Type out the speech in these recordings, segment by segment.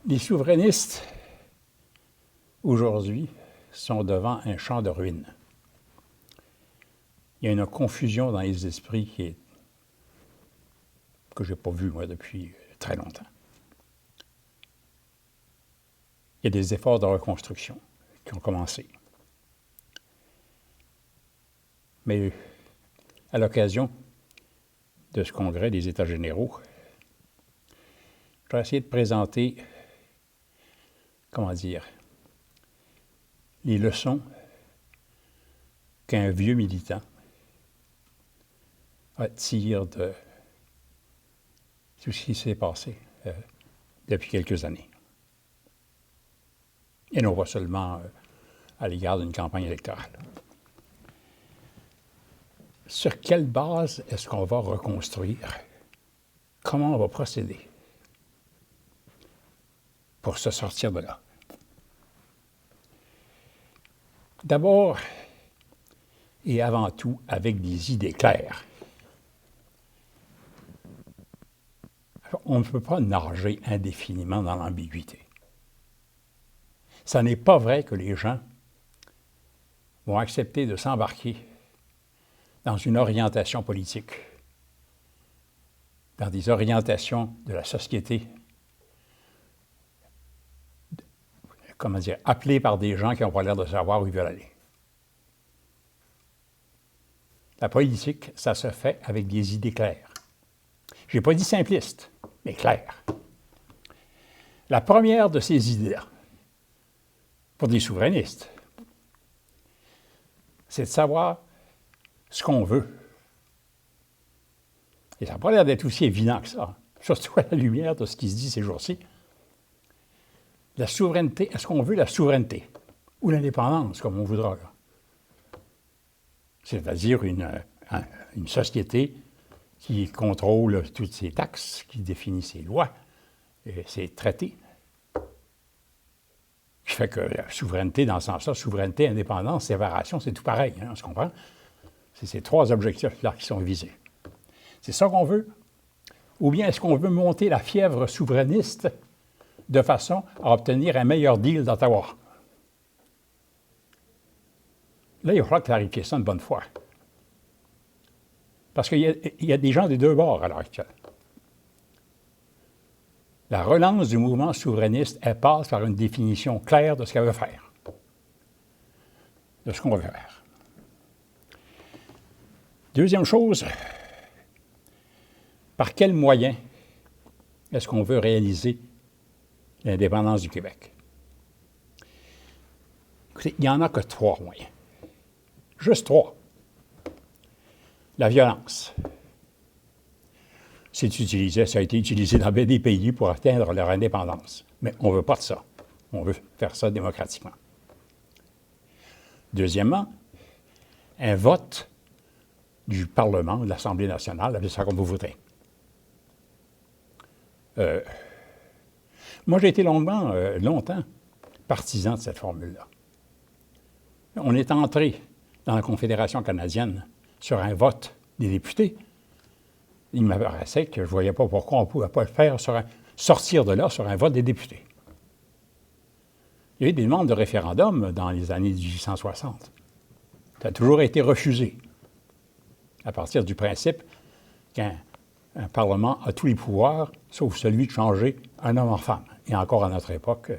Les souverainistes, aujourd'hui, sont devant un champ de ruines. Il y a une confusion dans les esprits que je n'ai pas vue, moi, depuis très longtemps. Il y a des efforts de reconstruction qui ont commencé. Mais à l'occasion de ce congrès des États généraux, je vais essayer de présenter, les leçons qu'un vieux militant tire de tout ce qui s'est passé depuis quelques années. Et non pas seulement à l'égard d'une campagne électorale. Sur quelle base est-ce qu'on va reconstruire? Comment on va procéder pour se sortir de là? D'abord et avant tout avec des idées claires. On ne peut pas nager indéfiniment dans l'ambiguïté. Ça n'est pas vrai que les gens vont accepter de s'embarquer dans une orientation politique, dans des orientations de la société, appelées par des gens qui n'ont pas l'air de savoir où ils veulent aller. La politique, ça se fait avec des idées claires. Je n'ai pas dit simpliste, mais claires. La première de ces idées-là, pour des souverainistes, c'est de savoir ce qu'on veut. Et ça n'a pas l'air d'être aussi évident que ça, surtout à la lumière de ce qui se dit ces jours-ci. La souveraineté, est-ce qu'on veut la souveraineté ou l'indépendance, comme on voudra, là? C'est-à-dire une société qui contrôle toutes ses taxes, qui définit ses lois, et ses traités. Ce qui fait que la souveraineté, dans ce sens-là, souveraineté, indépendance, séparation, c'est tout pareil, on se comprend? C'est ces trois objectifs-là qui sont visés. C'est ça qu'on veut? Ou bien est-ce qu'on veut monter la fièvre souverainiste de façon à obtenir un meilleur deal d'Ottawa? Là, il va falloir clarifier ça une bonne fois. Parce qu'il y a des gens des deux bords à l'heure actuelle. La relance du mouvement souverainiste, elle passe par une définition claire de ce qu'elle veut faire, de ce qu'on veut faire. Deuxième chose, par quels moyens est-ce qu'on veut réaliser l'indépendance du Québec? Écoutez, il n'y en a que trois moyens. Juste trois. La violence. Ça a été utilisé dans bien des pays pour atteindre leur indépendance. Mais on ne veut pas de ça. On veut faire ça démocratiquement. Deuxièmement, un vote du Parlement, de l'Assemblée nationale, appelez ça comme vous voudrez. Moi, j'ai été longtemps partisan de cette formule-là. On est entré dans la Confédération canadienne sur un vote des députés. Il m'apparaissait que je ne voyais pas pourquoi on ne pouvait pas le faire sortir de là sur un vote des députés. Il y a eu des demandes de référendum dans les années 1860. Ça a toujours été refusé, à partir du principe qu'un Parlement a tous les pouvoirs, sauf celui de changer un homme en femme. Et encore à notre époque.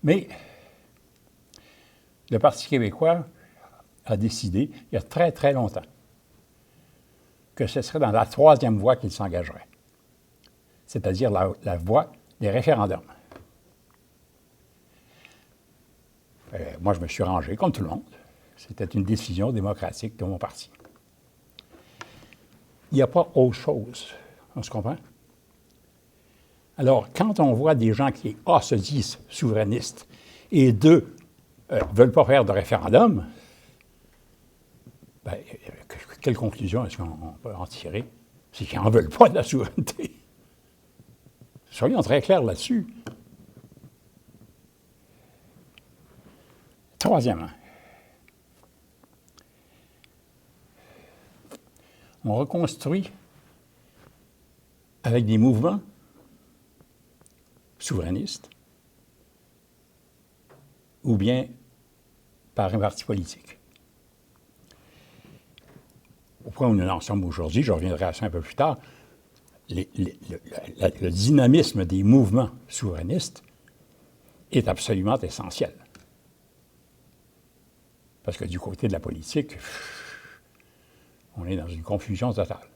Mais le Parti québécois a décidé, il y a très, très longtemps, que ce serait dans la troisième voie qu'il s'engagerait, c'est-à-dire la voie des référendums. Moi, je me suis rangé, comme tout le monde. C'était une décision démocratique de mon parti. Il n'y a pas autre chose. On se comprend? Alors, quand on voit des gens qui, se disent souverainistes, et deux, ne veulent pas faire de référendum, quelle conclusion est-ce qu'on peut en tirer? C'est qu'ils n'en veulent pas de la souveraineté. Soyons très clairs là-dessus. Troisièmement, on reconstruit avec des mouvements souverainistes ou bien par un parti politique. Au point où nous en sommes aujourd'hui, je reviendrai à ça un peu plus tard, le dynamisme des mouvements souverainistes est absolument essentiel. Parce que du côté de la politique, on est dans une confusion totale.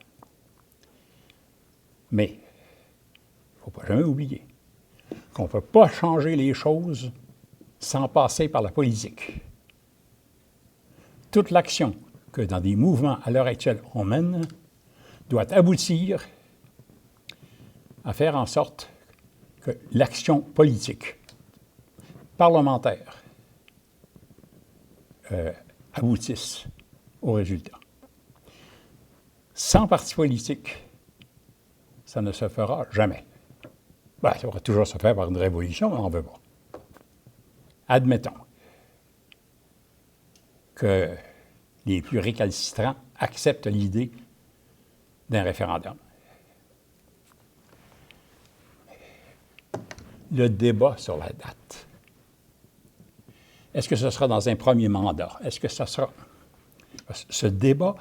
Mais il ne faut pas jamais oublier qu'on ne peut pas changer les choses sans passer par la politique. Toute l'action que dans des mouvements à l'heure actuelle on mène doit aboutir à faire en sorte que l'action politique, parlementaire, aboutisse au résultat. Sans parti politique, ça ne se fera jamais. Ben, ça va toujours se faire par une révolution, mais on n'en veut pas. Admettons que les plus récalcitrants acceptent l'idée d'un référendum. Le débat sur la date. Est-ce que ce sera dans un premier mandat? Est-ce que ce sera... Ce débat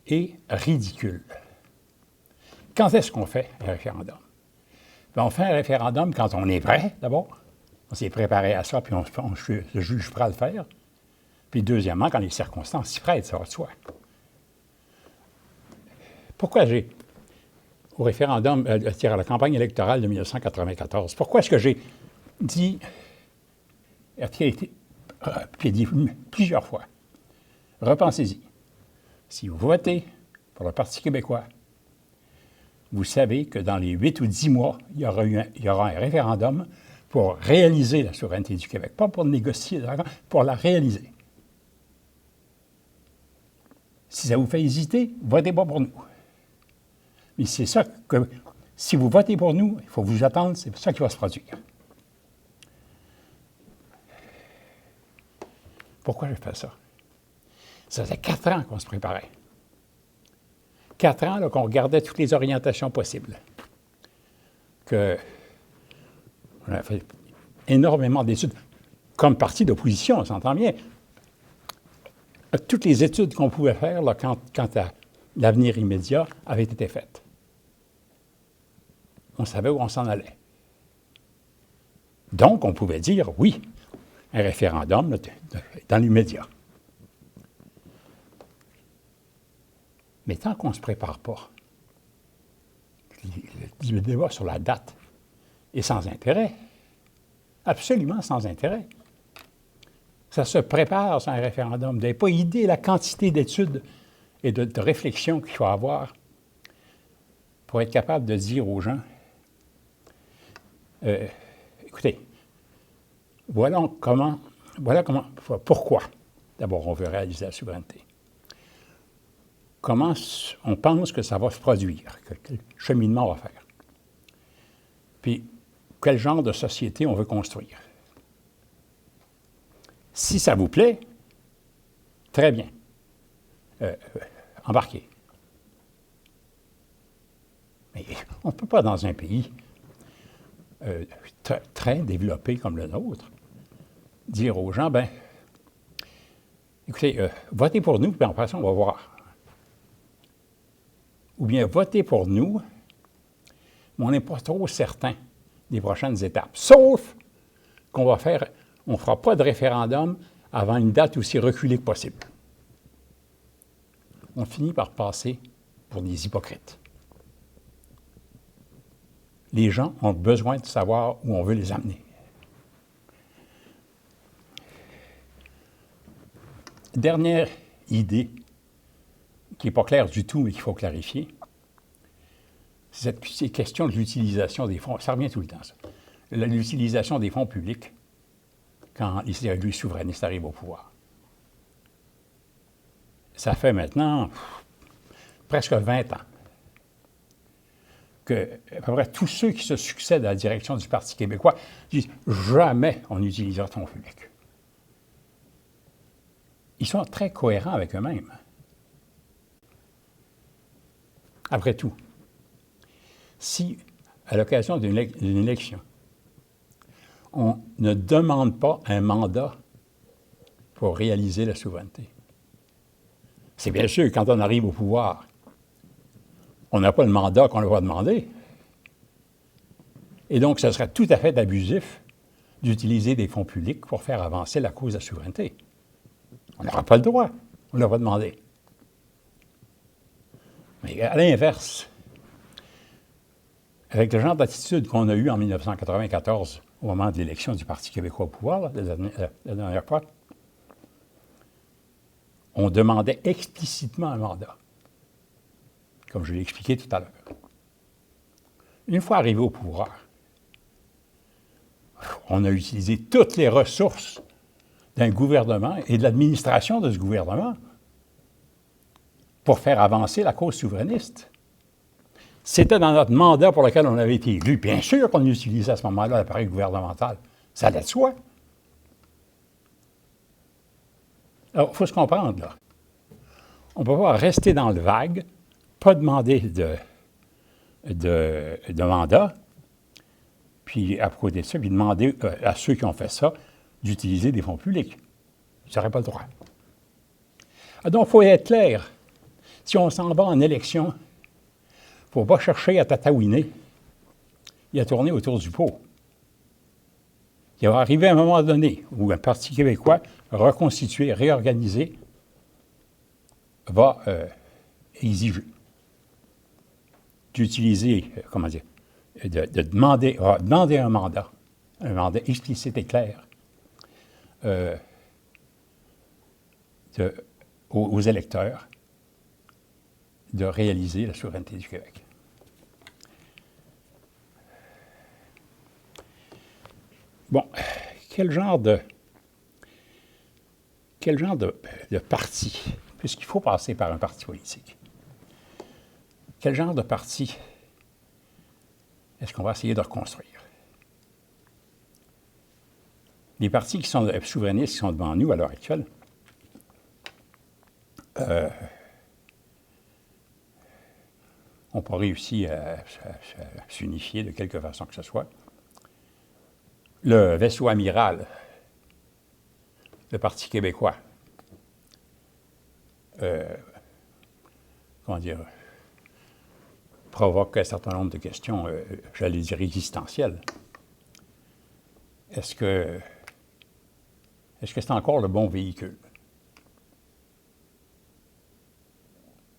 est ridicule. Quand est-ce qu'on fait un référendum? Bien, on fait un référendum quand on est prêt, d'abord. On s'est préparé à ça, puis on se juge prêt à le faire. Puis deuxièmement, quand les circonstances s'y prêtent, ça va de soi. Pourquoi j'ai, au référendum, à la campagne électorale de 1994, pourquoi est-ce que j'ai dit, j'ai dit plusieurs fois, repensez-y, si vous votez pour le Parti québécois, vous savez que dans les 8 ou 10 mois, il y aura un référendum pour réaliser la souveraineté du Québec. Pas pour négocier, pour la réaliser. Si ça vous fait hésiter, votez pas pour nous. Mais c'est ça que, si vous votez pour nous, il faut vous attendre, c'est ça qui va se produire. Pourquoi j'ai fait ça? Ça faisait 4 ans qu'on se préparait. 4 ans qu'on regardait toutes les orientations possibles. On a fait énormément d'études. Comme parti d'opposition, on s'entend bien. Toutes les études qu'on pouvait faire là, quant à l'avenir immédiat avaient été faites. On savait où on s'en allait. Donc, on pouvait dire oui, un référendum là, dans l'immédiat. Mais tant qu'on ne se prépare pas, le débat sur la date est sans intérêt, absolument sans intérêt. Ça se prépare sur un référendum. Vous n'avez pas idée la quantité d'études et de réflexions qu'il faut avoir pour être capable de dire aux gens, écoutez, pourquoi, d'abord, on veut réaliser la souveraineté. Comment on pense que ça va se produire, quel cheminement on va faire. Puis, quel genre de société on veut construire. Si ça vous plaît, très bien. Embarquez. Mais on ne peut pas, dans un pays très développé comme le nôtre, dire aux gens, ben, écoutez, votez pour nous, puis après ça, on va voir. Ou bien votez pour nous, mais on n'est pas trop certain des prochaines étapes. Sauf qu'on va faire, on ne fera pas de référendum avant une date aussi reculée que possible. On finit par passer pour des hypocrites. Les gens ont besoin de savoir où on veut les amener. Dernière idée, qui n'est pas claire du tout, mais qu'il faut clarifier, c'est cette question de l'utilisation des fonds. Ça revient tout le temps, ça. L'utilisation des fonds publics quand les élus souverainistes arrivent au pouvoir. Ça fait maintenant presque 20 ans que à peu près tous ceux qui se succèdent à la direction du Parti québécois disent « jamais on n'utilisera de fonds publics ». Ils sont très cohérents avec eux-mêmes. Après tout, si, à l'occasion d'une élection, on ne demande pas un mandat pour réaliser la souveraineté. C'est bien sûr, quand on arrive au pouvoir, on n'a pas le mandat qu'on leur va demander. Et donc, ce serait tout à fait abusif d'utiliser des fonds publics pour faire avancer la cause de la souveraineté. On n'aura pas le droit, on leur va demander. Mais à l'inverse, avec le genre d'attitude qu'on a eue en 1994, au moment de l'élection du Parti québécois au pouvoir, là, la dernière fois, on demandait explicitement un mandat, comme je l'ai expliqué tout à l'heure. Une fois arrivé au pouvoir, on a utilisé toutes les ressources d'un gouvernement et de l'administration de ce gouvernement pour faire avancer la cause souverainiste. C'était dans notre mandat pour lequel on avait été élu. Bien sûr qu'on utilisait à ce moment-là l'appareil gouvernemental. Ça allait de soi. Alors, il faut se comprendre, là. On ne peut pas rester dans le vague, pas demander de mandat, puis à côté de ça, puis demander à ceux qui ont fait ça d'utiliser des fonds publics. Ils n'auraient pas le droit. Ah, donc, il faut être clair. Si on s'en va en élection, il ne faut pas chercher à tatouiner et à tourner autour du pot. Il va arriver un moment donné où un Parti québécois reconstitué, réorganisé, va exiger d'utiliser, de demander un mandat explicite et clair aux électeurs de réaliser la souveraineté du Québec. Bon, quel genre de parti, puisqu'il faut passer par un parti politique, quel genre de parti est-ce qu'on va essayer de reconstruire? Les partis qui sont souverainistes qui sont devant nous à l'heure actuelle n'ont pas réussi à s'unifier de quelque façon que ce soit. Le vaisseau amiral, le Parti québécois, provoque un certain nombre de questions, j'allais dire existentielles. Est-ce que c'est encore le bon véhicule?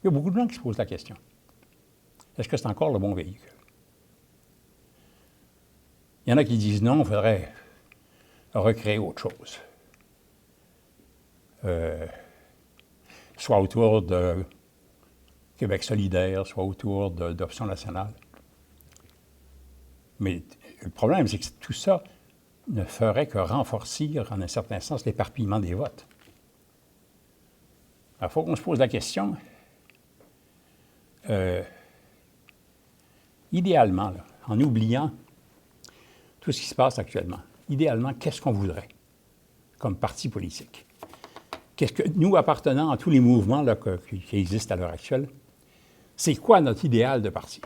Il y a beaucoup de gens qui se posent la question. Est-ce que c'est encore le bon véhicule? Il y en a qui disent non, il faudrait recréer autre chose. Soit autour de Québec solidaire, soit autour d'Option nationale. Mais le problème, c'est que tout ça ne ferait que renforcer, en un certain sens, l'éparpillement des votes. Alors, il faut qu'on se pose la question. Idéalement, là, en oubliant tout ce qui se passe actuellement, idéalement, qu'est-ce qu'on voudrait comme parti politique? Qu'est-ce que nous, appartenant à tous les mouvements là, qui existent à l'heure actuelle, c'est quoi notre idéal de parti?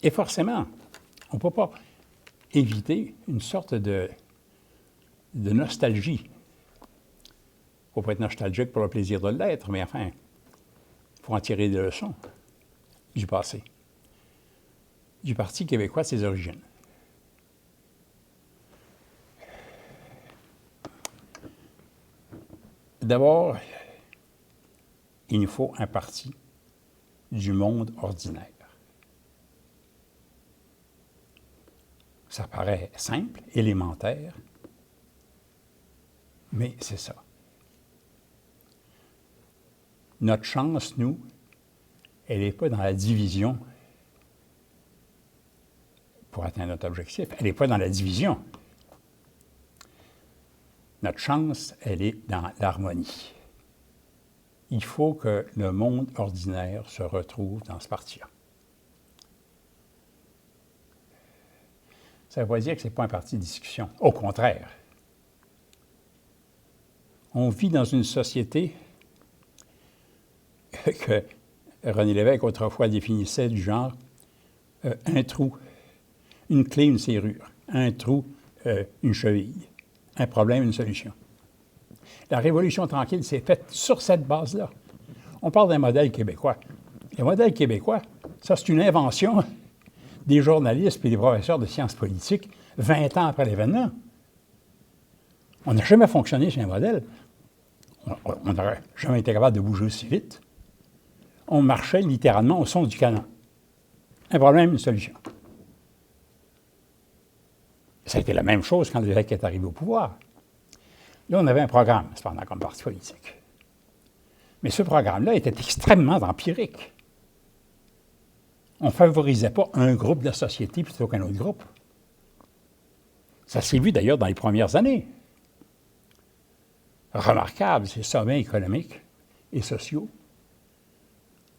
Et forcément, on ne peut pas éviter une sorte de nostalgie. Il ne faut pas être nostalgique pour le plaisir de l'être, mais enfin, il faut en tirer des leçons du passé, du Parti québécois de ses origines. D'abord, il nous faut un parti du monde ordinaire. Ça paraît simple, élémentaire, mais c'est ça. Notre chance, nous, elle n'est pas dans la division pour atteindre notre objectif. Elle n'est pas dans la division. Notre chance, elle est dans l'harmonie. Il faut que le monde ordinaire se retrouve dans ce parti-là. Ça ne veut pas dire que ce n'est pas un parti de discussion. Au contraire. On vit dans une société que René Lévesque, autrefois, définissait du genre un trou, une clé, une serrure, un trou, une cheville, un problème, une solution. La Révolution tranquille s'est faite sur cette base-là. On parle d'un modèle québécois. Le modèle québécois, ça, c'est une invention des journalistes et des professeurs de sciences politiques 20 ans après l'événement. On n'a jamais fonctionné sur un modèle. On n'aurait jamais été capable de bouger aussi vite. On marchait littéralement au son du canon. Un problème, une solution. Ça a été la même chose quand l'évêque est arrivé au pouvoir. Là, on avait un programme, cependant, comme parti politique. Mais ce programme-là était extrêmement empirique. On ne favorisait pas un groupe de la société plutôt qu'un autre groupe. Ça s'est vu d'ailleurs dans les premières années. Remarquable, ces sommets économiques et sociaux,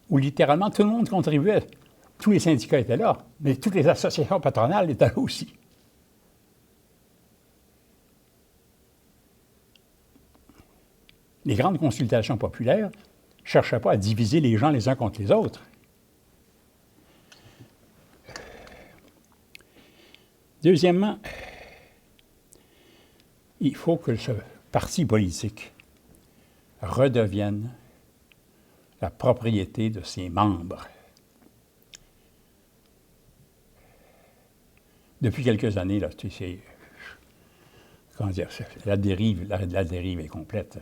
où littéralement tout le monde contribuait. Tous les syndicats étaient là, mais toutes les associations patronales étaient là aussi. Les grandes consultations populaires ne cherchaient pas à diviser les gens les uns contre les autres. Deuxièmement, il faut que ce parti politique redevienne la propriété de ses membres. Depuis quelques années, là, comment dire, la dérive est complète.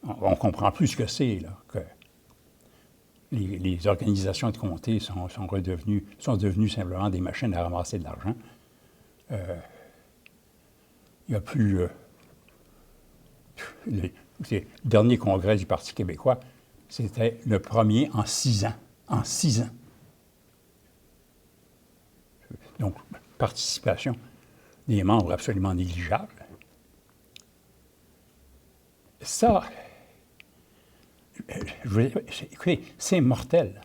On ne comprend plus ce que c'est, là, que les organisations de comté sont devenues simplement des machines à ramasser de l'argent. Il n'y a plus... le dernier congrès du Parti québécois, c'était le premier en 6 ans. En 6 ans. Donc, participation des membres absolument négligeable. Ça, écoutez, c'est mortel.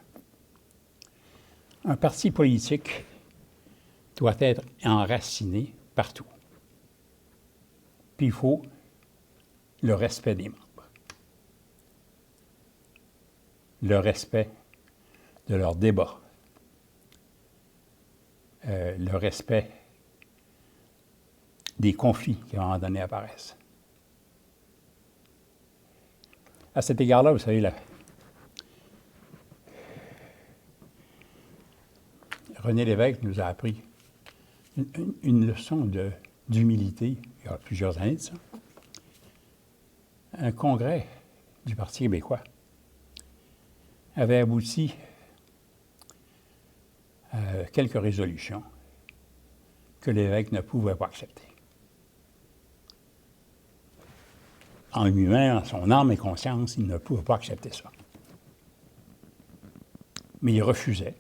Un parti politique doit être enraciné partout. Puis il faut le respect des membres, le respect de leurs débats, le respect des conflits qui, à un moment donné, apparaissent. À cet égard-là, vous savez, René Lévesque nous a appris une leçon d'humilité il y a plusieurs années de ça. Un congrès du Parti québécois avait abouti à quelques résolutions que l'évêque ne pouvait pas accepter. En lui-même, en son âme et conscience, il ne pouvait pas accepter ça. Mais il refusait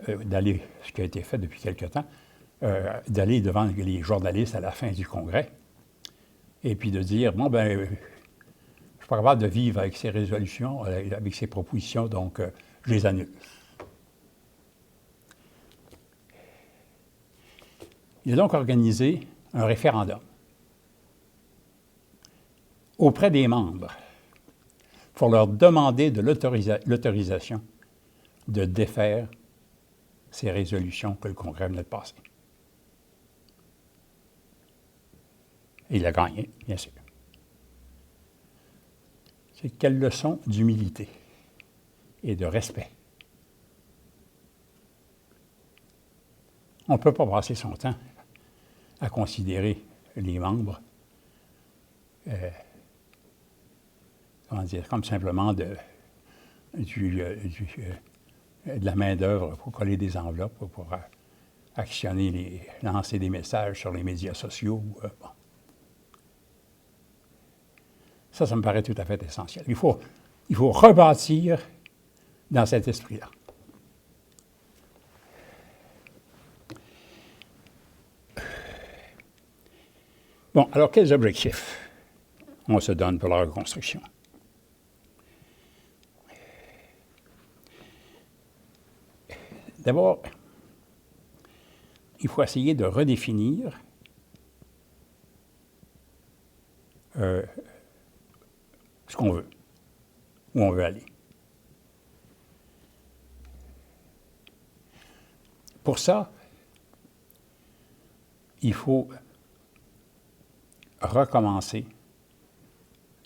d'aller, ce qui a été fait depuis quelque temps, d'aller devant les journalistes à la fin du congrès et puis de dire, bon, ben, je ne suis pas capable de vivre avec ces résolutions, avec ces propositions, donc je les annule. Il a donc organisé un référendum auprès des membres pour leur demander de l'autorisation de défaire ces résolutions que le Congrès venait de passer. Et il a gagné, bien sûr. C'est quelle leçon d'humilité et de respect. On ne peut pas passer son temps à considérer les membres comme simplement de la main-d'œuvre pour coller des enveloppes, pour actionner, lancer des messages sur les médias sociaux. Bon. Ça me paraît tout à fait essentiel. Il faut rebâtir dans cet esprit-là. Bon, alors quels objectifs on se donne pour la reconstruction? D'abord, il faut essayer de redéfinir ce qu'on veut. où on veut aller. Pour ça, il faut recommencer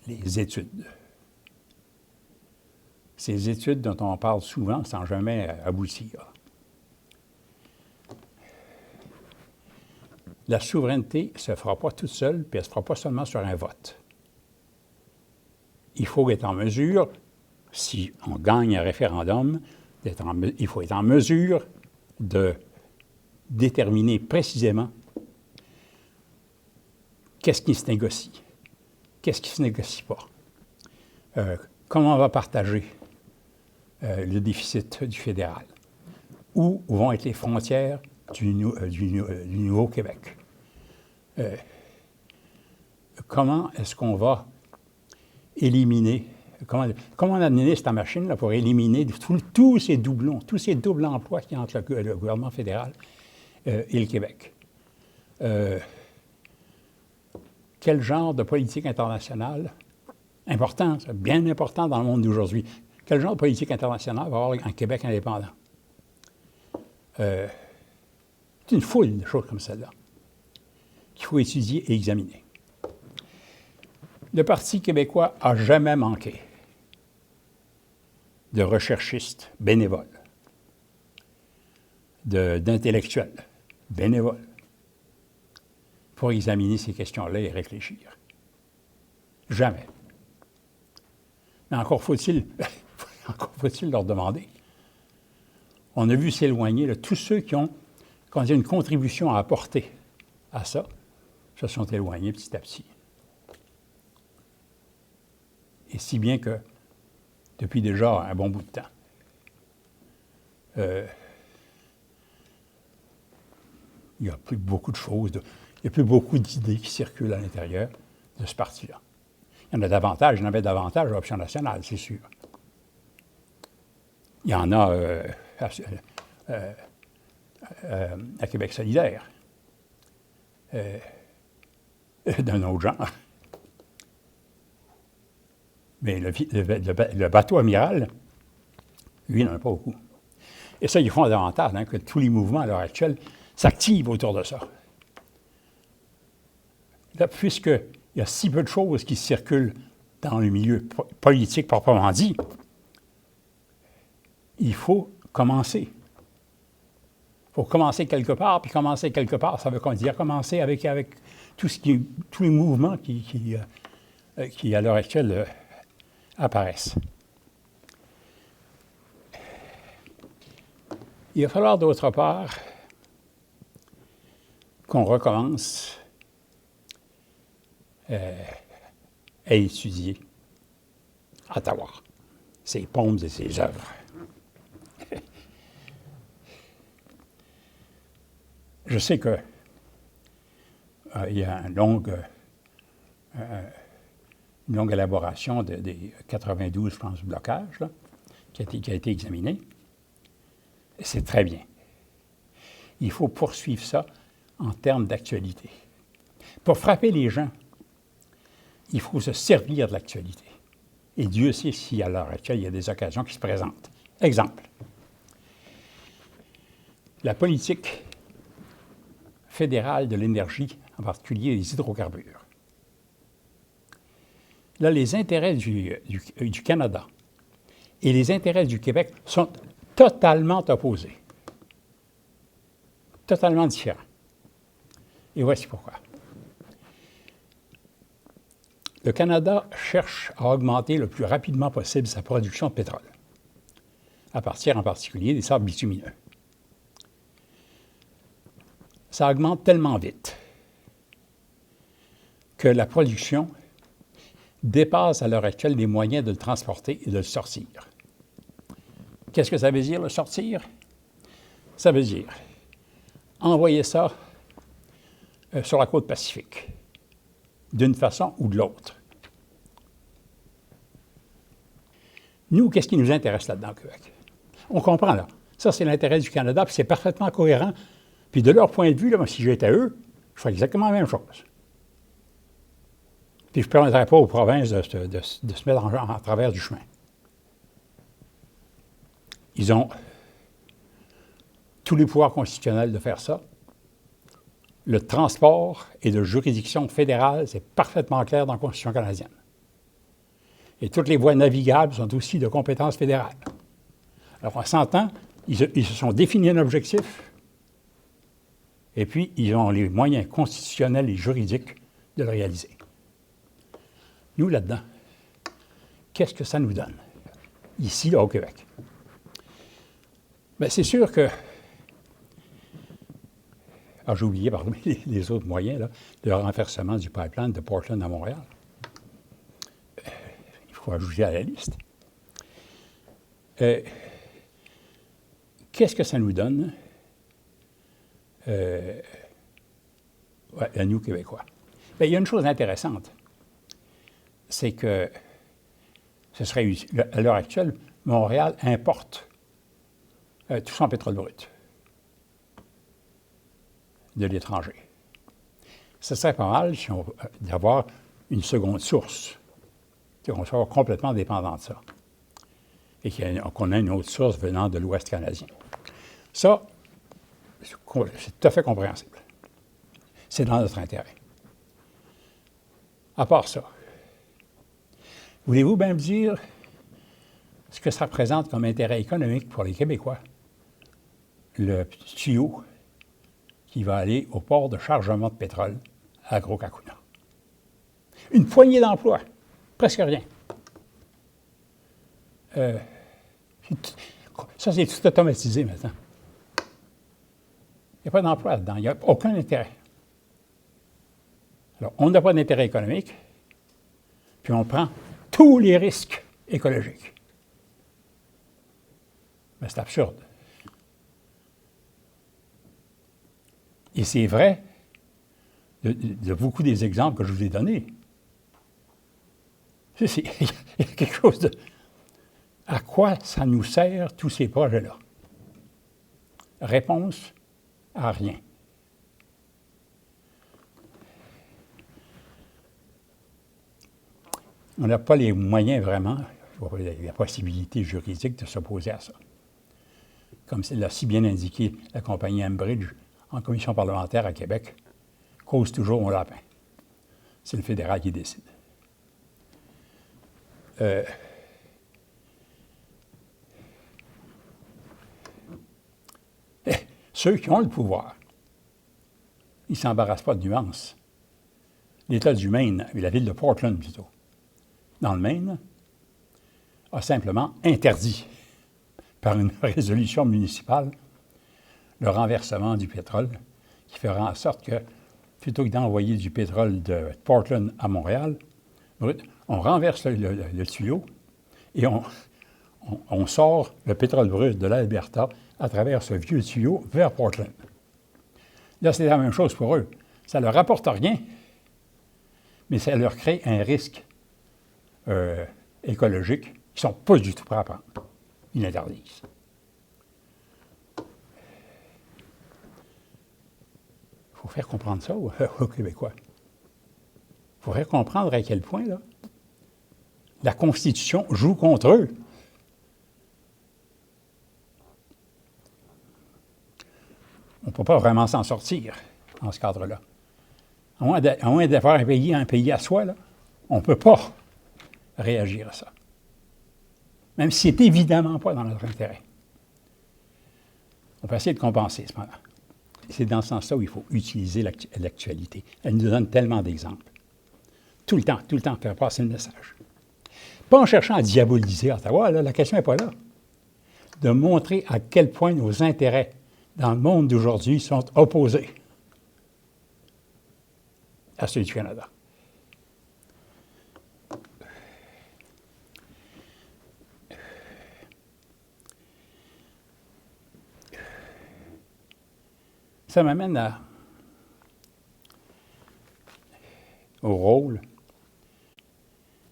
les études. Ces études dont on parle souvent sans jamais aboutir. La souveraineté ne se fera pas toute seule, puis elle ne se fera pas seulement sur un vote. Il faut être en mesure, si on gagne un référendum, il faut être en mesure de déterminer précisément qu'est-ce qui se négocie, qu'est-ce qui ne se négocie pas, comment on va partager le déficit du fédéral, où vont être les frontières du Nouveau-Québec. Comment est-ce qu'on va éliminer, comment on administre la machine là, pour éliminer tous ces doublons, tous ces doubles emplois qu'il y a entre le gouvernement fédéral et le Québec. Quel genre de politique internationale, important, bien important dans le monde d'aujourd'hui, quel genre de politique internationale va avoir un Québec indépendant? C'est une foule de choses comme celle-là qu'il faut étudier et examiner. Le Parti québécois n'a jamais manqué de recherchistes bénévoles, d'intellectuels bénévoles pour examiner ces questions-là et réfléchir. Jamais. Mais encore faut-il leur demander. On a vu s'éloigner tous ceux qui ont une contribution à apporter à ça, se sont éloignés petit à petit. Et si bien que, depuis déjà un bon bout de temps, il n'y a plus beaucoup de choses, il n'y a plus beaucoup d'idées qui circulent à l'intérieur de ce parti-là. Il y en a davantage, il y en avait davantage à l'Option nationale, c'est sûr. Il y en a à Québec solidaire, d'un autre genre. Mais le bateau amiral, lui, il n'en a pas beaucoup. Et ça, il est fondamental que tous les mouvements à l'heure actuelle s'activent autour de ça. Là, puisqu'il y a si peu de choses qui circulent dans le milieu politique proprement dit, il faut commencer. Il faut commencer quelque part, puis commencer quelque part, ça veut dire commencer avec tous les mouvements qui à l'heure actuelle, apparaissent. Il va falloir, d'autre part, qu'on recommence à étudier Ottawa, ses poèmes et ses œuvres. Je sais que il y a une longue élaboration des 92, je pense, blocages là, qui a été examinée. C'est très bien. Il faut poursuivre ça en termes d'actualité. Pour frapper les gens, il faut se servir de l'actualité. Et Dieu sait si, à l'heure actuelle, il y a des occasions qui se présentent. Exemple. La politique fédérale de l'énergie, en particulier les hydrocarbures. Là, les intérêts du Canada et les intérêts du Québec sont totalement opposés. Totalement différents. Et voici pourquoi. Le Canada cherche à augmenter le plus rapidement possible sa production de pétrole, à partir en particulier des sables bitumineux. Ça augmente tellement vite que la production dépasse à l'heure actuelle les moyens de le transporter et de le sortir. Qu'est-ce que ça veut dire, le sortir? Ça veut dire envoyer ça sur la côte Pacifique, d'une façon ou de l'autre. Nous, qu'est-ce qui nous intéresse là-dedans au Québec? On comprend, là. Ça, c'est l'intérêt du Canada, puis c'est parfaitement cohérent. Puis de leur point de vue, là, moi, si j'étais eux, je ferais exactement la même chose. Puis je ne permettrais pas aux provinces de se mettre en travers du chemin. Ils ont tous les pouvoirs constitutionnels de faire ça. Le transport est de juridiction fédérale, c'est parfaitement clair dans la Constitution canadienne. Et toutes les voies navigables sont aussi de compétence fédérale. Alors, en 100 ans, ils se sont définis un objectif, et puis ils ont les moyens constitutionnels et juridiques de le réaliser. Nous, là-dedans, qu'est-ce que ça nous donne, ici, là, au Québec? Bien, c'est sûr que... Ah, j'ai oublié parmi les autres moyens, là, le renversement du pipeline de Portland à Montréal. Il faut ajouter à la liste. Qu'est-ce que ça nous donne, à nous, Québécois? Bien, il y a une chose intéressante, c'est que ce serait, à l'heure actuelle, Montréal importe tout son pétrole brut de l'étranger. Ce serait pas mal si d'avoir une seconde source, qu'on soit complètement dépendant de ça, et qu'on ait une autre source venant de l'Ouest canadien. Ça, c'est tout à fait compréhensible. C'est dans notre intérêt. À part ça, voulez-vous bien me dire ce que ça représente comme intérêt économique pour les Québécois, le tuyau qui va aller au port de chargement de pétrole à Gros-Cacuna? Une poignée d'emplois, presque rien. Ça, c'est tout automatisé maintenant. Il n'y a pas d'emploi là-dedans, il n'y a aucun intérêt. Alors, on n'a pas d'intérêt économique, puis on prend tous les risques écologiques. Mais c'est absurde. Et c'est vrai de beaucoup des exemples que je vous ai donnés. Il y a quelque chose de... À quoi ça nous sert, tous ces projets-là? Réponse, à rien. On n'a pas les moyens vraiment, la possibilité juridique de s'opposer à ça. Comme l'a si bien indiqué la compagnie Enbridge en commission parlementaire à Québec, cause toujours mon lapin. C'est le fédéral qui décide. Ceux qui ont le pouvoir, ils ne s'embarrassent pas de nuances. L'État du Maine, la ville de Portland plutôt, dans le Maine, a simplement interdit, par une résolution municipale, le renversement du pétrole, qui fera en sorte que, plutôt que d'envoyer du pétrole de Portland à Montréal, on renverse le tuyau et on sort le pétrole brut de l'Alberta à travers ce vieux tuyau vers Portland. Là, c'est la même chose pour eux. Ça ne leur rapporte rien, mais ça leur crée un risque écologique qu'ils ne sont pas du tout prêts à prendre. Ils l'interdisent. Il faut faire comprendre ça aux Québécois. Il faut faire comprendre à quel point, là, la Constitution joue contre eux. On ne peut pas vraiment s'en sortir dans ce cadre-là. À moins d'avoir un pays à soi, là, on ne peut pas réagir à ça. Même si c'est évidemment pas dans notre intérêt. On peut essayer de compenser, cependant. C'est dans ce sens-là où il faut utiliser l'actualité. Elle nous donne tellement d'exemples. Tout le temps, faire passer le message. Pas en cherchant à diaboliser Ottawa, là, la question n'est pas là. De montrer à quel point nos intérêts dans le monde d'aujourd'hui sont opposés à ceux du Canada. Ça m'amène au rôle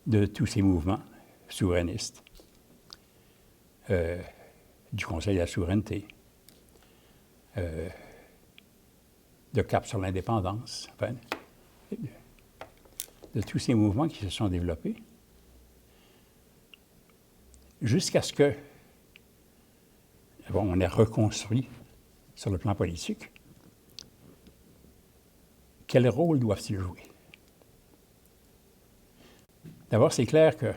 de tous ces mouvements souverainistes, du Conseil de la souveraineté, de Cap sur l'indépendance, enfin, de tous ces mouvements qui se sont développés, jusqu'à ce que Bon, on est reconstruit sur le plan politique. Quel rôle doivent-ils jouer? D'abord, c'est clair qu'il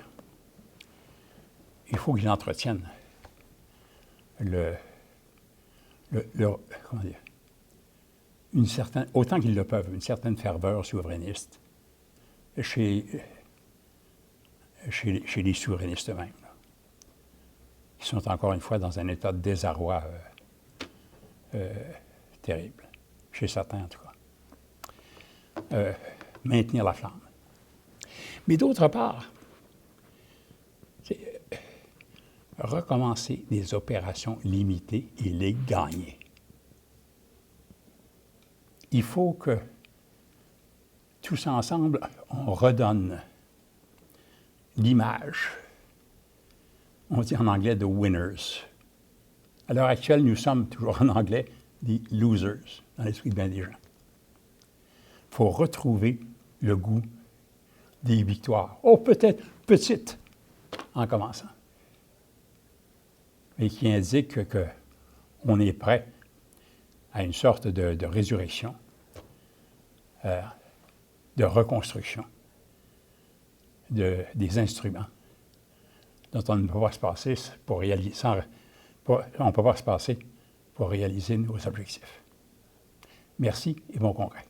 faut qu'ils entretiennent comment dire, autant qu'ils le peuvent, une certaine ferveur souverainiste chez les souverainistes eux-mêmes, qui sont encore une fois dans un état de désarroi terrible, chez certains en tout cas. Maintenir la flamme. Mais d'autre part, c'est recommencer des opérations limitées et les gagner. Il faut que tous ensemble, on redonne l'image, on dit en anglais, de winners. À l'heure actuelle, nous sommes toujours en anglais des losers, dans l'esprit de bien des gens. Il faut retrouver le goût des victoires. Oh, peut-être petites, en commençant. Mais qui indique qu'on est prêt à une sorte de résurrection, de reconstruction des instruments dont on ne peut pas se passer pour réaliser, on ne peut pas se passer pour réaliser nos objectifs. Merci et bon congrès.